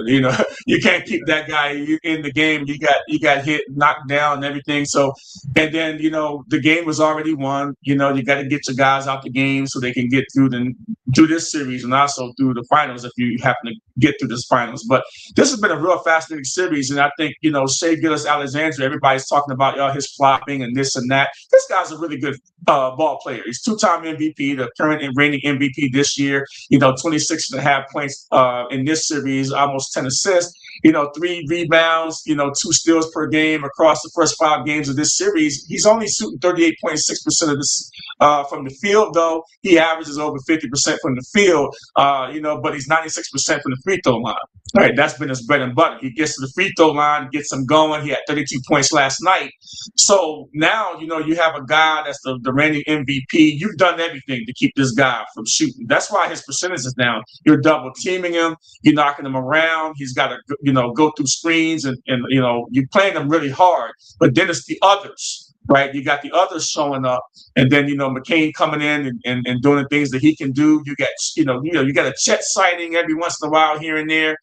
you can't keep that guy in the game. You got hit, knocked down, and everything. So, and then the game was already won. You got to get your guys out the game so they can get through this series and also through the finals if you happen to get through this finals. But this has been a real fascinating series, and I think Shea Gilgeous-Alexander. Everybody's talking about his flopping and this and that. This guy's a really good ball player. He's two-time MVP, the current and reigning MVP this year. 26.5 points in this series, almost 10 assists. 3 rebounds. 2 steals per game across the first 5 games of this series. He's only shooting 38.6% of this from the field, though. He averages over 50% from the field. But he's 96% from the free throw line. All right, that's been his bread and butter. He gets to the free throw line, gets him going. He had 32 points last night. So now, you have a guy that's the reigning MVP. You've done everything to keep this guy from shooting. That's why his percentage is down. You're double teaming him. You're knocking him around. He's got to, go through screens and you're playing him really hard. But then it's the others, right? You got the others showing up, and then McCain coming in and doing the things that he can do. You got you got a Chet sighting every once in a while here and there.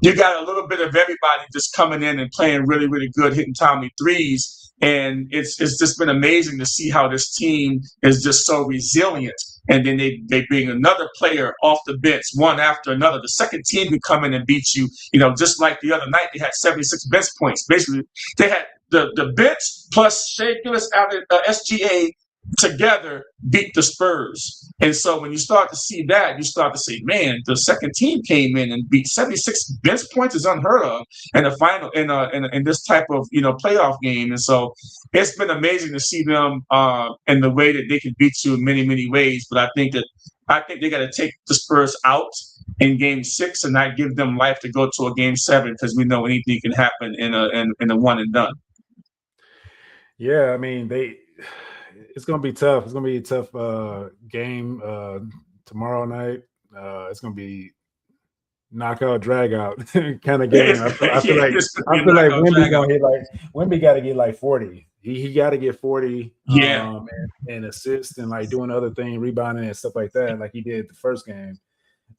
You got a little bit of everybody just coming in and playing really, really good, hitting timely threes. And it's just been amazing to see how this team is just so resilient. And then they bring another player off the bench, one after another. The second team can come in and beat you. Just like the other night, they had 76 bench points. Basically, they had the bench plus Shea Gilgeous-Alexander, SGA together beat the Spurs. And so when you start to see that, you start to say, man, the second team came in and beat 76 bench points is unheard of in a final in this type of playoff game. And so it's been amazing to see them in the way that they can beat you in many, many ways. But I think they got to take the Spurs out in Game 6 and not give them life to go to a Game 7, because we know anything can happen in a one and done. Yeah, I mean it's going to be tough. It's going to be a tough game tomorrow night. It's going to be knockout, drag out kind of game. I feel like Wemby got to get like 40. He got to get 40 and assist and like doing other things, rebounding and stuff like that, like he did the first game.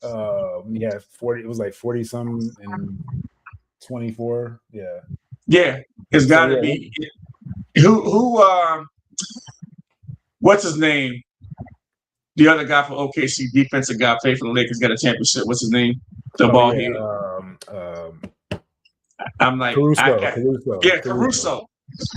When he had 40, it was like 40 something and 24. Yeah, it's got to be. Who what's his name? The other guy for OKC, defensive guy, played for the Lakers, got a championship. What's his name? Ball here. I'm like Caruso. Caruso.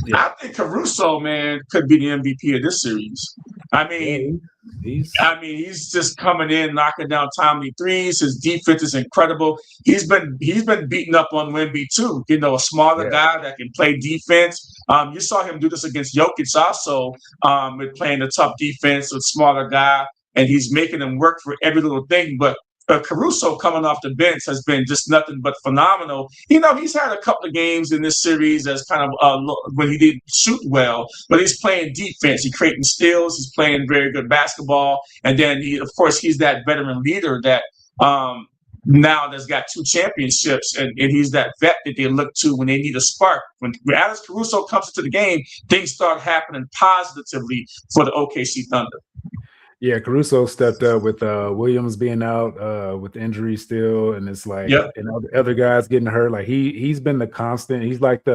Yeah. I think Caruso, man, could be the MVP of this series. I mean, he's just coming in, knocking down timely threes. His defense is incredible. He's been beaten up on Wemby too. A smaller guy that can play defense. You saw him do this against Jokic also, with playing a tough defense with smaller guy, and he's making him work for every little thing. But Caruso coming off the bench has been just nothing but phenomenal. He's had a couple of games in this series as kind of when he didn't shoot well, but he's playing defense. He's creating steals. He's playing very good basketball. And then, he's that veteran leader that now that's got 2 championships, and he's that vet that they look to when they need a spark. When Alex Caruso comes into the game, things start happening positively for the OKC Thunder. Yeah, Caruso stepped up with Williams being out with injury still, and it's like and other guys getting hurt. Like he's been the constant. He's like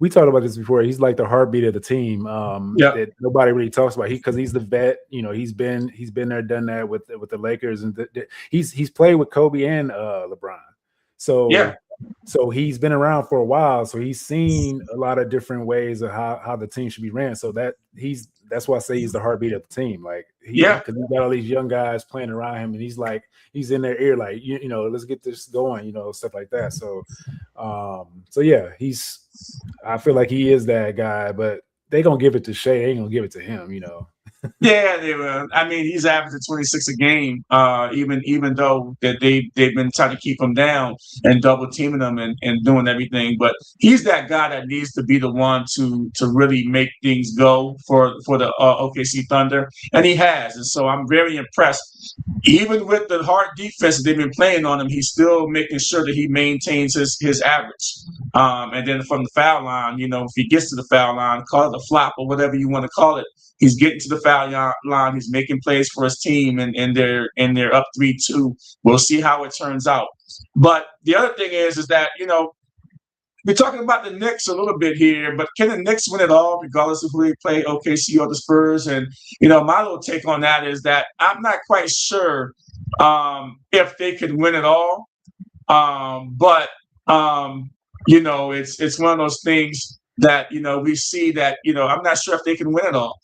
we talked about this before. He's like the heartbeat of the team. That nobody really talks about. Because he's the vet. He's been there, done that with the Lakers, and he's played with Kobe and LeBron. So he's been around for a while. So he's seen a lot of different ways of how the team should be ran. So that's why I say he's the heartbeat of the team. Like, because he's got all these young guys playing around him, and he's in their ear, like, let's get this going, stuff like that. So, I feel like he is that guy, but they gonna give it to Shea. They ain't gonna give it to him, Yeah, they were. I mean, he's averaging 26 a game. Even though that they've been trying to keep him down and double teaming him and doing everything, but he's that guy that needs to be the one to really make things go for the OKC Thunder, and he has. And so I'm very impressed. Even with the hard defense that they've been playing on him, he's still making sure that he maintains his average. And then from the foul line, if he gets to the foul line, call it a flop or whatever you want to call it. He's getting to the foul line. He's making plays for his team, and they're up 3-2. We'll see how it turns out. But the other thing is that we're talking about the Knicks a little bit here, but can the Knicks win it all, regardless of who they play, OKC or the Spurs? And my little take on that is that I'm not quite sure if they could win it all. But it's one of those things that we see that I'm not sure if they can win it all.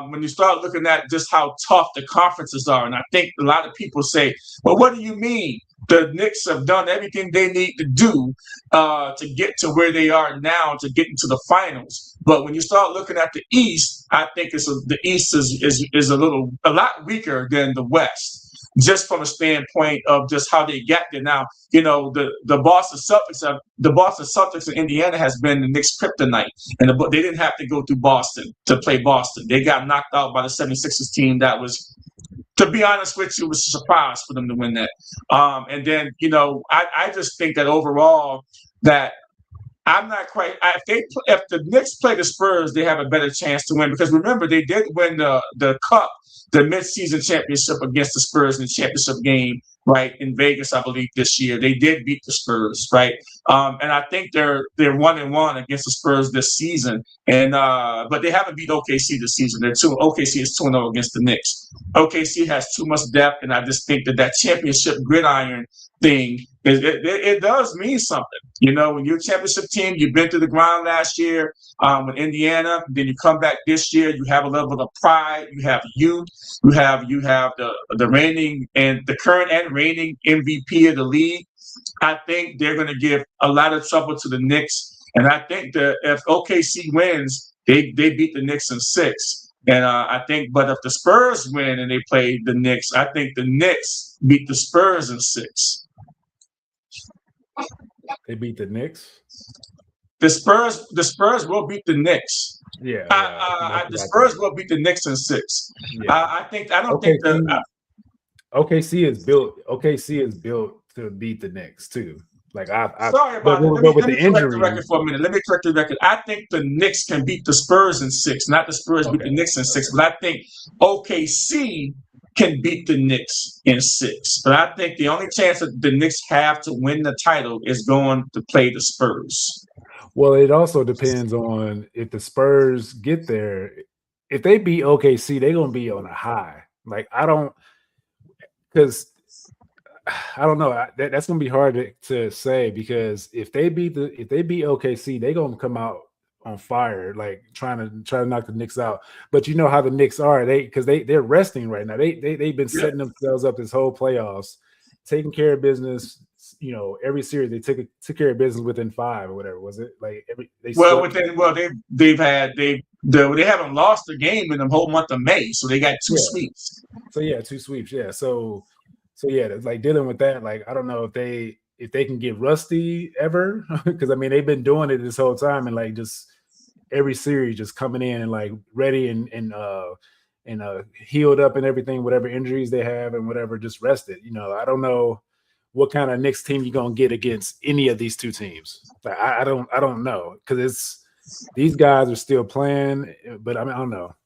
When you start looking at just how tough the conferences are, and I think a lot of people say, "Well, what do you mean? The Knicks have done everything they need to do to get to where they are now to get into the finals." But when you start looking at the East, I think the East is a lot weaker than the West. Just from a standpoint of just how they get there. Now, the Boston Celtics in Indiana has been the Knicks' kryptonite, and they didn't have to go through Boston to play Boston. They got knocked out by the 76ers team. That was, to be honest with you, it was a surprise for them to win that. And then, I just think that overall that I'm not quite. If the Knicks play the Spurs, they have a better chance to win, because remember they did win the cup, the midseason championship against the Spurs in the championship game, right, in Vegas, I believe this year. They did beat the Spurs, right, and I think they're 1-1 against the Spurs this season, and but they haven't beat OKC this season. OKC is 2-0 against the Knicks. OKC has too much depth, and I just think that championship gridiron thing it does mean something. When you're a championship team, you've been through the grind last year with Indiana, then you come back this year, you have a level of pride, you have youth, you have the reigning and the current and reigning MVP of the league. I think they're going to give a lot of trouble to the Knicks, and I think that if OKC wins, they beat the Knicks in 6. And I think, but if the Spurs win and they play the Knicks, I think the Knicks beat the Spurs in 6. They beat the Knicks. The Spurs will beat the Knicks. Yeah. The Spurs will beat the Knicks in 6. Yeah. I don't think OKC is built. OKC is built to beat the Knicks too. Sorry about that. Let me correct the record for a minute. Let me correct the record. I think the Knicks can beat the Spurs in 6, not the Spurs beat the Knicks in 6. But I think OKC can beat the Knicks in 6. But I think the only chance that the Knicks have to win the title is going to play the Spurs. Well, it also depends on if the Spurs get there. If they beat OKC, they're going to be on a high. I don't know. That's going to be hard to say, because if they beat OKC, they're going to come out on fire, trying to knock the Knicks out. But you know how the Knicks are, because they're resting right now. They've been setting themselves up this whole playoffs, taking care of business. Every series they took care of business within 5 or whatever was it. They haven't lost a game in the whole month of May, so they got 2 sweeps. So 2 sweeps, yeah. So it's dealing with that. I don't know if they can get rusty ever, because they've been doing it this whole time, and just every series just coming in and ready and healed up and everything, whatever injuries they have and whatever, just rested. I don't know what kind of Knicks team you're gonna get against any of these 2 teams. I don't know, because these guys are still playing, but I don't know.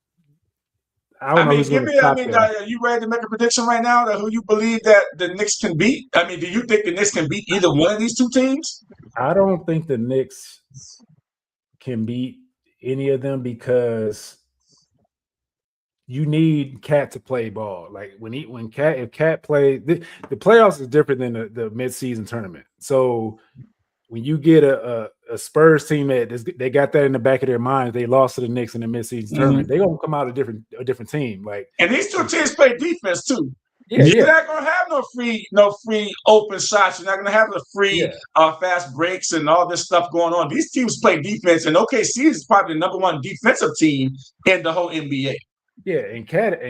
Are you ready to make a prediction right now that who you believe that the Knicks can beat? Do you think the Knicks can beat either one of these 2 teams? I don't think the Knicks can beat any of them, because you need Cat to play ball. If Cat play, the playoffs is different than the midseason tournament. So when you get a Spurs team they got that in the back of their minds, they lost to the Knicks in the midseason tournament, they're gonna come out a different team. And these 2 teams play defense too. You're not gonna have no free open shots. You're not gonna have the free fast breaks and all this stuff going on. These teams play defense, and OKC is probably the number 1 defensive team in the whole NBA. Yeah, and Cat,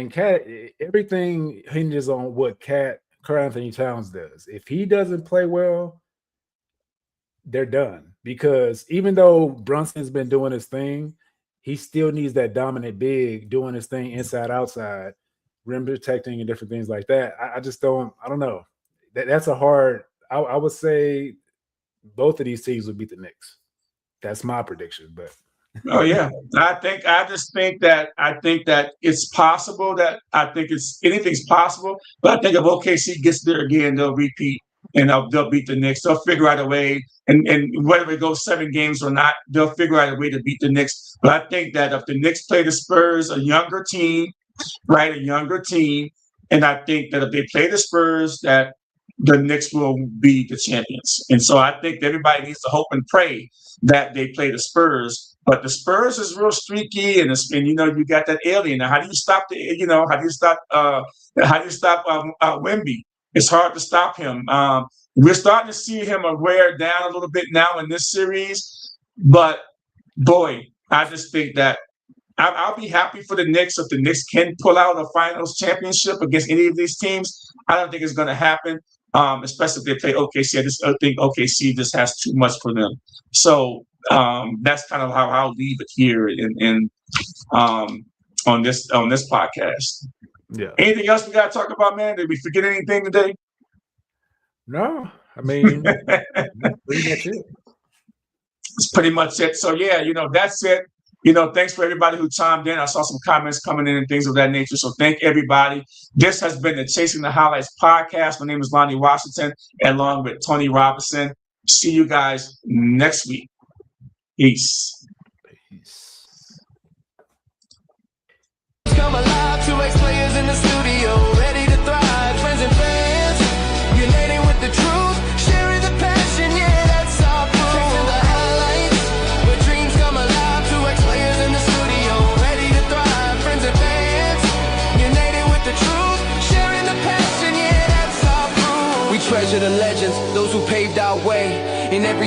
everything hinges on what Karl Anthony Towns does. If he doesn't play well, they're done. Because even though Brunson's been doing his thing, he still needs that dominant big doing his thing inside, outside, rim protecting, and different things like that. I just don't. I don't know. That's a hard. I would say both of these teams would beat the Knicks. That's my prediction, but. Oh yeah, I think that it's possible that I think it's anything's possible. But I think if OKC gets there again, they'll repeat and they'll beat the Knicks. They'll figure out a way, and whether it goes 7 games or not, they'll figure out a way to beat the Knicks. But I think that if the Knicks play the Spurs, a younger team, right, a younger team, and I think that if they play the Spurs, that the Knicks will be the champions. And so I think everybody needs to hope and pray that they play the Spurs. But the Spurs is real streaky, and you got that alien. Now, how do you stop Wemby? It's hard to stop him. We're starting to see him wear down a little bit now in this series, but boy, I just think that I'll be happy for the Knicks if the Knicks can pull out a finals championship against any of these teams. I don't think it's going to happen, especially if they play OKC. I think OKC just has too much for them. So that's kind of how I'll leave it here on this podcast. Yeah. Anything else we got to talk about, man? Did we forget anything today? No, I mean, that's pretty much it. It's pretty much it. So yeah, that's it. Thanks for everybody who chimed in. I saw some comments coming in and things of that nature. So thank everybody. This has been the Chasing the Highlights podcast. My name is Lonnie Washington, along with Tony Robinson. See you guys next week. Peace. Come alive, 2X players in the studio, ready to thrive. Friends and fans, uniting with the truth, sharing the passion, yeah, that's our proof. Chasing the highlights, where dreams come alive. 2X players in the studio, ready to thrive. Friends and fans, united with the truth, sharing the passion, yeah, that's our proof. We treasure the legends, those who paved our way in every